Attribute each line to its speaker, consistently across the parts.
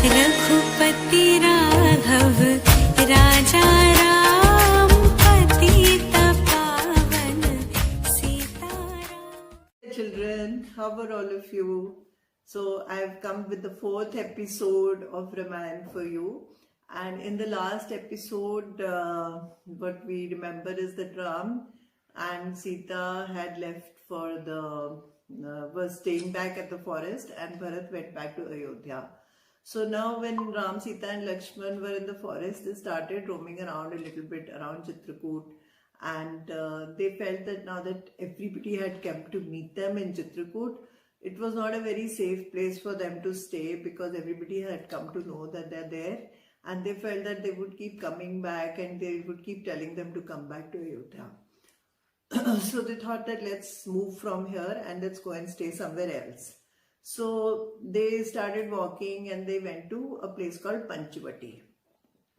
Speaker 1: रघुपति राघव राजा राम पतित पावन Sitaram.
Speaker 2: Children, how are all of you? So I have come with the 4th episode of Ramayan for you. And in the last episode, what we remember is that Ram and Sita had left for was staying back at the forest, and Bharat went back to Ayodhya. So now when Ram, Sita and Lakshman were in the forest, they started roaming around a little bit around Chitrakoot, and they felt that now that everybody had come to meet them in Chitrakoot, it was not a very safe place for them to stay, because everybody had come to know that they're there, and they felt that they would keep coming back and they would keep telling them to come back to Ayodhya. So they thought that let's move from here and let's go and stay somewhere else. So they started walking and they went to a place called Panchavati.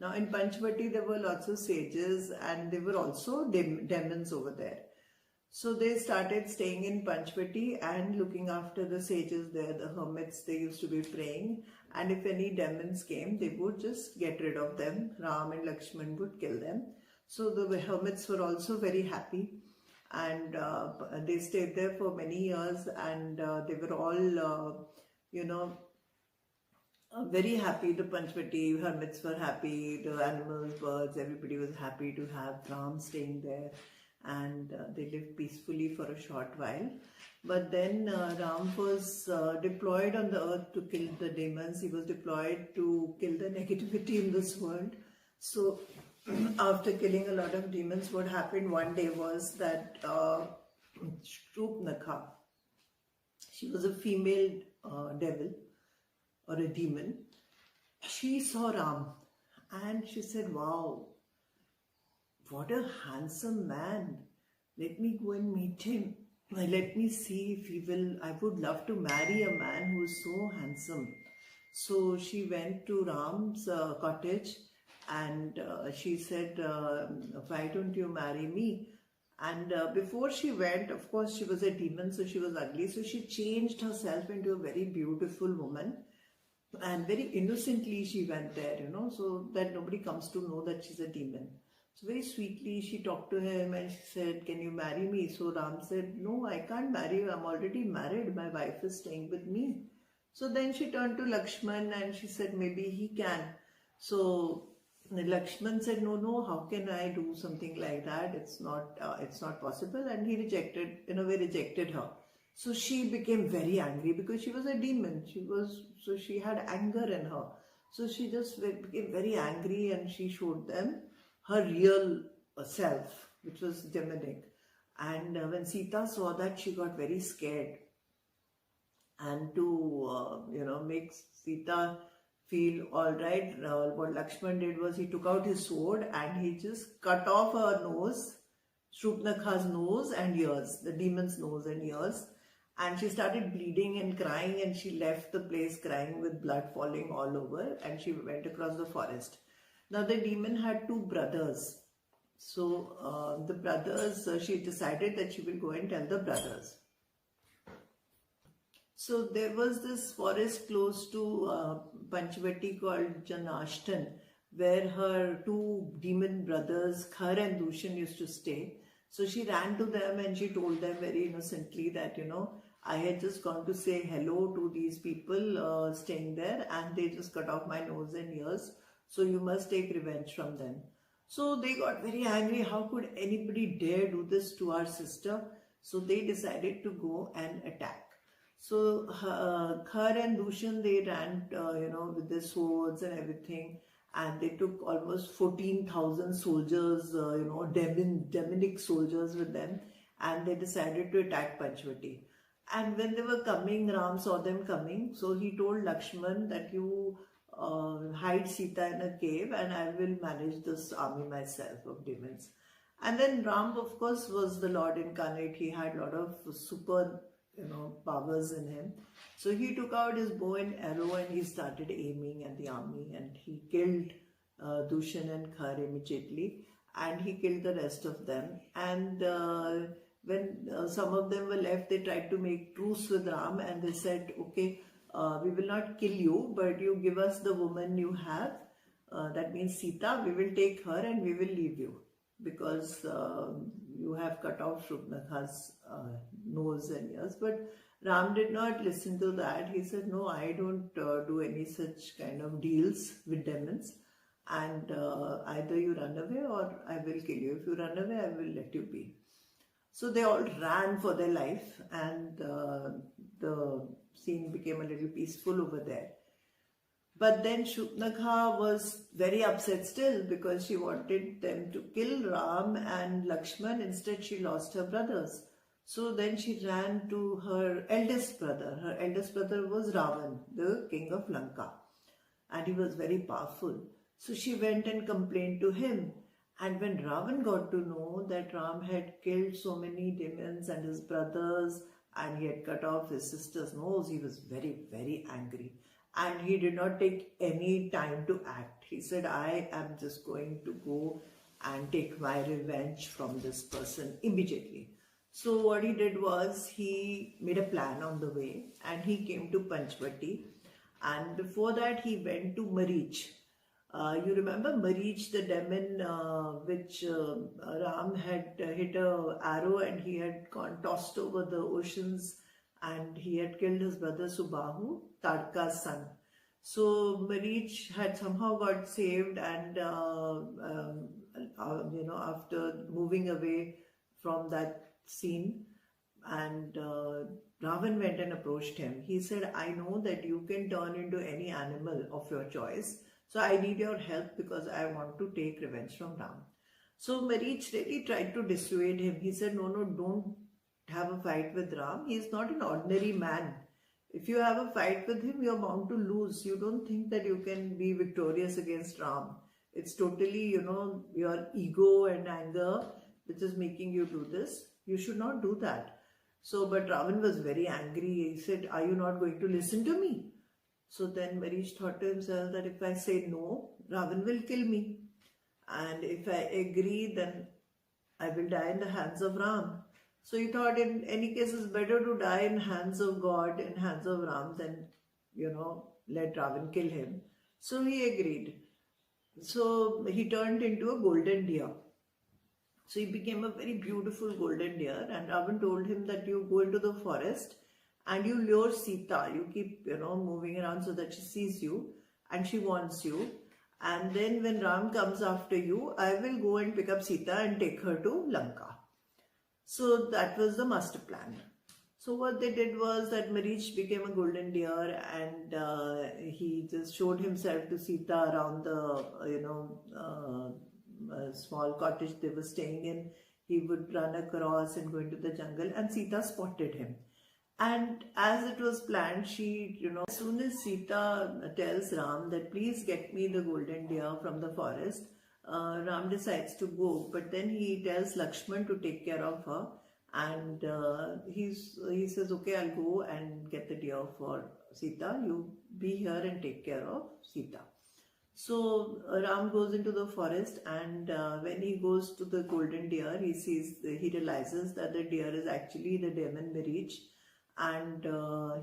Speaker 2: Now in Panchavati there were lots of sages and there were also demons over there. So they started staying in Panchavati and looking after the sages there, the hermits. They used to be praying, and if any demons came, they would just get rid of them. Ram and Lakshman would kill them. So the hermits were also very happy, and they stayed there for many years, and they were all, very happy. The Panchavati hermits were happy, the animals, birds, everybody was happy to have Ram staying there, and they lived peacefully for a short while. But then Ram was deployed on the earth to kill the demons. He was deployed to kill the negativity in this world. So after killing a lot of demons, what happened one day was that Shruti, she was a female devil or a demon. She saw Ram and she said, "Wow, what a handsome man. Let me go and meet him. Let me see if he will. I would love to marry a man who is so handsome." So she went to Ram's cottage and she said, "Why don't you marry me?" And before she went, of course, she was a demon, so she was ugly. So she changed herself into a very beautiful woman. And very innocently she went there, so that nobody comes to know that she's a demon. So very sweetly she talked to him and she said, "Can you marry me?" So Ram said, "No, I can't marry you. I'm already married. My wife is staying with me." So then she turned to Lakshman and she said, "Maybe he can." So Lakshman said, "No, how can I do something like that? It's not possible." And he rejected her. So she became very angry because she was a demon. So she had anger in her. So she just became very angry and she showed them her real self, which was demonic. And when Sita saw that, she got very scared. And to, make Sita feel all right, what Lakshman did was he took out his sword and he just cut off her nose, Shruti nose and ears, the demon's nose and ears. And she started bleeding and crying, and she left the place crying with blood falling all over, and she went across the forest. Now the demon had 2 brothers. So the brothers, she decided that she will go and tell the brothers. So there was this forest close to Panchavati called Janashtan, where her 2 demon brothers, Khar and Dushan, used to stay. So she ran to them and she told them very innocently that, "I had just gone to say hello to these people staying there, and they just cut off my nose and ears. So you must take revenge from them." So they got very angry. How could anybody dare do this to our sister? So they decided to go and attack. So Khar and Dushan, they ran, with their swords and everything. And they took almost 14,000 soldiers, demonic soldiers with them. And they decided to attack Panchavati. And when they were coming, Ram saw them coming. So he told Lakshman that you hide Sita in a cave and I will manage this army myself of demons. And then Ram, of course, was the Lord incarnate. He had a lot of super, powers in him. So he took out his bow and arrow and he started aiming at the army, and he killed Dushan and Khar immediately, and he killed the rest of them. And when some of them were left, they tried to make truce with Ram and they said, "Okay, we will not kill you, but you give us the woman you have, that means Sita, we will take her and we will leave you, because you have cut off Shruti nose and ears. But Ram did not listen to that. He said, no, I don't do any such kind of deals with demons, and either you run away or I will kill you. If you run away, I will let you be. So they all ran for their life, and the scene became a little peaceful over there. But then Shruti was very upset still, because she wanted them to kill Ram and Lakshman. Instead, she lost her brothers. So then she ran to her eldest brother. Her eldest brother was Ravan, the king of Lanka, and he was very powerful. So she went and complained to him. And when Ravan got to know that Ram had killed so many demons and his brothers, and he had cut off his sister's nose, he was very, very angry. And he did not take any time to act. He said, I am just going to go and take my revenge from this person immediately. So what he did was, he made a plan on the way, and he came to Panchvati. And before that, he went to Marich. You remember Marich, the demon which Ram had hit an arrow, and he had gone tossed over the oceans, and he had killed his brother Subahu, Tadka's son. So Marich had somehow got saved, and after moving away from that scene, and Ravan went and approached him. He said, I know that you can turn into any animal of your choice, so I need your help because I want to take revenge from Ram. So Marich really tried to dissuade him. He said, no, don't have a fight with Ram. He is not an ordinary man. If you have a fight with him, you're bound to lose. You don't think that you can be victorious against Ram. It's totally, your ego and anger which is making you do this. You should not do that. So, but Ravan was very angry. He said, are you not going to listen to me? So then Marich thought to himself that if I say no, Ravan will kill me. And if I agree, then I will die in the hands of Ram. So he thought, in any case, it's better to die in hands of God, in hands of Ram, than, let Ravan kill him. So he agreed. So he turned into a golden deer. So he became a very beautiful golden deer, and Ravan told him that you go into the forest and you lure Sita. You keep, moving around so that she sees you and she wants you. And then when Ram comes after you, I will go and pick up Sita and take her to Lanka. So that was the master plan. So what they did was that Marich became a golden deer, and he just showed himself to Sita around the, small cottage they were staying in. He would run across and go into the jungle, and Sita spotted him. And as it was planned, she, as soon as Sita tells Ram that please get me the golden deer from the forest, Ram decides to go, but then he tells Lakshman to take care of her, and he says, okay, I'll go and get the deer for Sita, you be here and take care of Sita. So Ram goes into the forest, and when he goes to the golden deer, he realizes that the deer is actually the demon Marich, and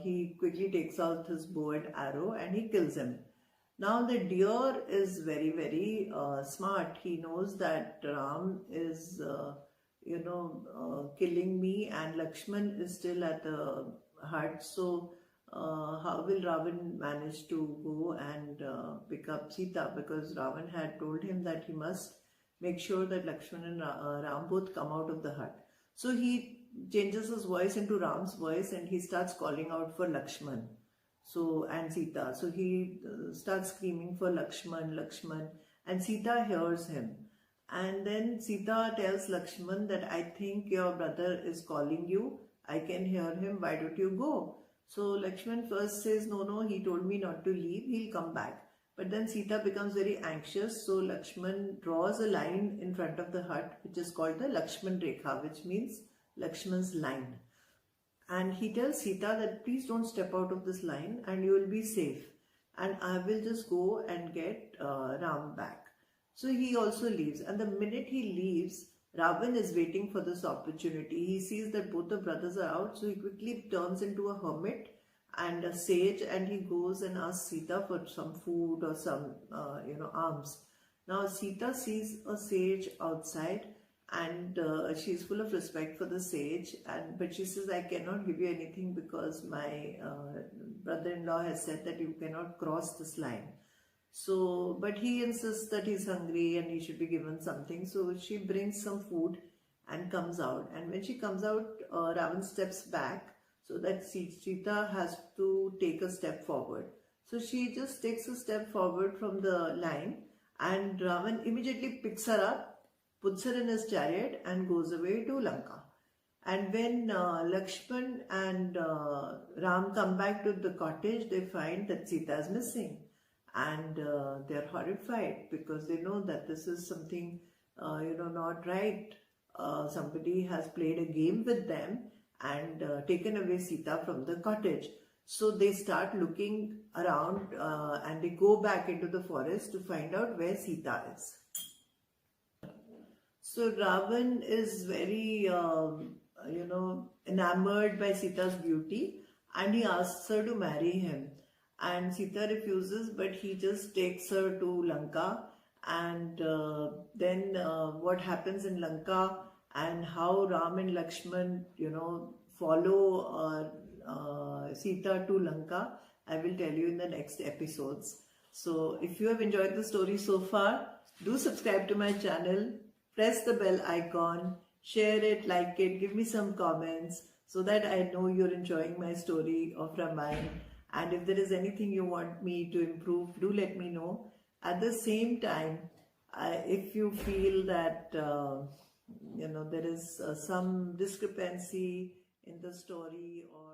Speaker 2: he quickly takes out his bow and arrow and he kills him. Now the deer is very, very smart. He knows that Ram is, killing me, and Lakshman is still at the hut. So how will Ravan manage to go and pick up Sita? Because Ravan had told him that he must make sure that Lakshman and Ram both come out of the hut. So he changes his voice into Ram's voice, and he starts calling out for Lakshman and Sita. So he starts screaming for Lakshman, and Sita hears him. And then Sita tells Lakshman that I think your brother is calling you. I can hear him. Why don't you go? So Lakshman first says, no, he told me not to leave. He'll come back. But then Sita becomes very anxious. So Lakshman draws a line in front of the hut, which is called the Lakshman Rekha, which means Lakshman's line. And he tells Sita that please don't step out of this line and you will be safe. And I will just go and get Ram back. So he also leaves. And the minute he leaves, Ravan is waiting for this opportunity. He sees that both the brothers are out. So he quickly turns into a hermit and a sage, and he goes and asks Sita for some food or some alms. Now Sita sees a sage outside, and she's full of respect for the sage, but she says, I cannot give you anything because my brother-in-law has said that you cannot cross this line. So, but he insists that he's hungry and he should be given something. So she brings some food and comes out. And when she comes out, Ravan steps back so that Sita has to take a step forward. So she just takes a step forward from the line, and Ravan immediately picks her up, puts her in his chariot and goes away to Lanka. And when Lakshman and Ram come back to the cottage, they find that Sita is missing. And they're horrified because they know that this is something, not right. Somebody has played a game with them and taken away Sita from the cottage. So they start looking around and they go back into the forest to find out where Sita is. So Ravan is very, enamored by Sita's beauty, and he asks her to marry him. And Sita refuses, but he just takes her to Lanka. And then what happens in Lanka and how Ram and Lakshman, follow Sita to Lanka, I will tell you in the next episodes. So if you have enjoyed the story so far, do subscribe to my channel, press the bell icon, share it, like it, give me some comments so that I know you're enjoying my story of Ramayan. And if there is anything you want me to improve, do let me know. At the same time, if you feel that, there is some discrepancy in the story, or